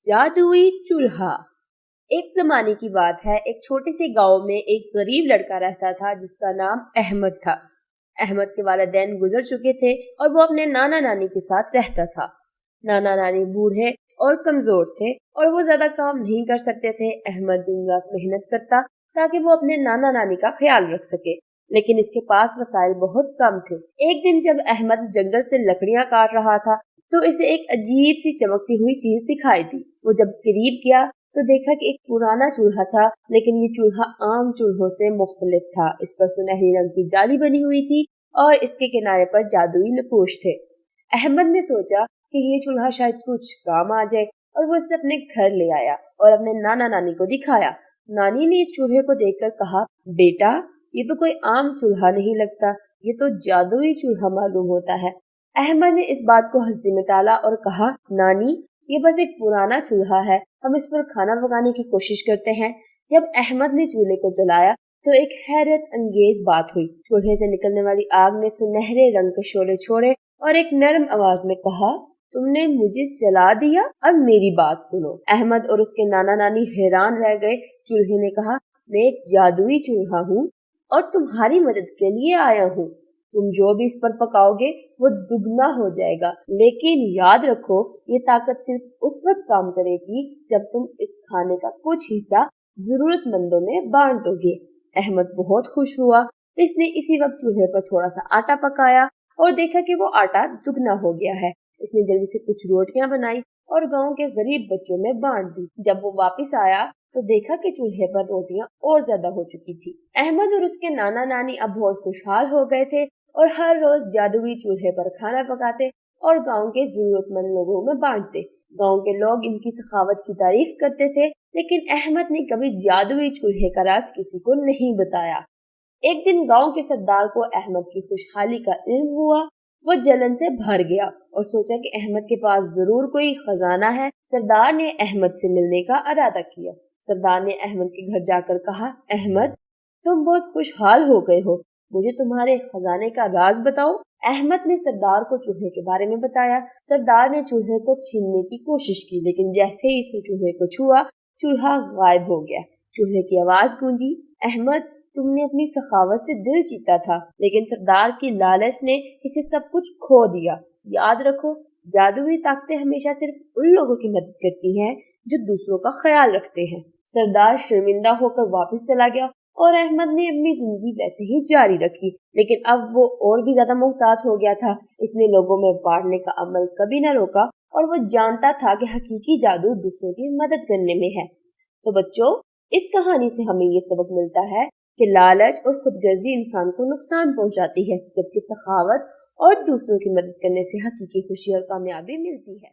जादुई चूल्हा। एक जमाने की बात है, एक छोटे से गांव में एक गरीब लड़का रहता था जिसका नाम अहमद था। अहमद के वालिदैन गुजर चुके थे और वो अपने नाना नानी के साथ रहता था। नाना नानी बूढ़े और कमजोर थे और वो ज्यादा काम नहीं कर सकते थे। अहमद दिन रात मेहनत करता ताकि वो अपने नाना नानी का ख्याल रख सके, लेकिन इसके पास वसाइल बहुत कम थे। एक दिन जब अहमद जंगल से लकड़ियां काट रहा था तो इसे एक अजीब सी चमकती हुई चीज दिखाई दी। वो जब करीब गया तो देखा कि एक पुराना चूल्हा था, लेकिन ये चूल्हा आम चूल्हों से मुख्तलिफ था। इस पर सुनहरी रंग की जाली बनी हुई थी और इसके किनारे पर जादुई नक्काश थे। अहमद ने सोचा कि ये चूल्हा शायद कुछ काम आ जाए और वो इसे अपने घर ले आया और अपने नाना नानी को दिखाया। नानी ने इस चूल्हे को देखकर कहा, बेटा ये तो कोई आम चूल्हा नहीं लगता, ये तो जादुई चूल्हा मालूम होता है। अहमद ने इस बात को हंसी में टाला और कहा, नानी ये बस एक पुराना चूल्हा है, हम इस पर खाना पकाने की कोशिश करते हैं। जब अहमद ने चूल्हे को जलाया तो एक हैरत अंगेज बात हुई। चूल्हे से निकलने वाली आग ने सुनहरे रंग के शोले छोड़े और एक नरम आवाज में कहा, तुमने मुझे जला दिया, अब मेरी बात सुनो। अहमद और उसके नाना नानी हैरान रह गए। चूल्हे ने कहा, मैं एक जादुई चूल्हा हूँ और तुम्हारी मदद के लिए आया हूँ। तुम जो भी इस पर पकाओगे वो दुगना हो जाएगा, लेकिन याद रखो ये ताकत सिर्फ उस वक्त काम करेगी जब तुम इस खाने का कुछ हिस्सा जरूरतमंदों में बांट दोगे। अहमद बहुत खुश हुआ। इसने इसी वक्त चूल्हे पर थोड़ा सा आटा पकाया और देखा कि वो आटा दुगना हो गया है। इसने जल्दी से कुछ रोटियां बनाई और गांव के गरीब बच्चों में बांट दी। जब वो वापस आया तो देखा कि चूल्हे पर रोटियां और ज्यादा हो चुकी थी। अहमद और उसके नाना नानी अब बहुत खुशहाल हो गए थे और हर रोज जादुई चूल्हे पर खाना पकाते और गांव के जरूरतमंद लोगों में बांटते। गांव के लोग इनकी सखावत की तारीफ करते थे, लेकिन अहमद ने कभी जादुई चूल्हे का राज किसी को नहीं बताया। एक दिन गांव के सरदार को अहमद की खुशहाली का इल्म हुआ। वो जलन से भर गया और सोचा कि अहमद के पास जरूर कोई खजाना है। सरदार ने अहमद से मिलने का इरादा किया। सरदार ने अहमद के घर जाकर कहा, अहमद तुम बहुत खुशहाल हो गए हो, मुझे तुम्हारे खजाने का राज बताओ। अहमद ने सरदार को चूल्हे के बारे में बताया। सरदार ने चूल्हे को छीनने की कोशिश की, लेकिन जैसे ही इसने चूल्हे को छुआ चूल्हा गायब हो गया। चूल्हे की आवाज गूंजी, अहमद तुमने अपनी सखावत से दिल जीता था, लेकिन सरदार की लालच ने इसे सब कुछ खो दिया। याद रखो, जादुई ताकतें हमेशा सिर्फ उन लोगों की मदद करती हैं जो दूसरों का ख्याल रखते हैं। सरदार शर्मिंदा होकर वापस चला गया और अहमद ने अपनी जिंदगी वैसे ही जारी रखी, लेकिन अब वो और भी ज्यादा मोहतात हो गया था। इसने लोगों में बांटने का अमल कभी न रोका और वो जानता था कि हकीकी जादू दूसरों की मदद करने में है। तो बच्चों, इस कहानी से हमें ये सबक मिलता है कि लालच और खुदगर्जी इंसान को नुकसान पहुंचाती है, जबकि सखावत और दूसरों की मदद करने से हकीकी खुशी और कामयाबी मिलती है।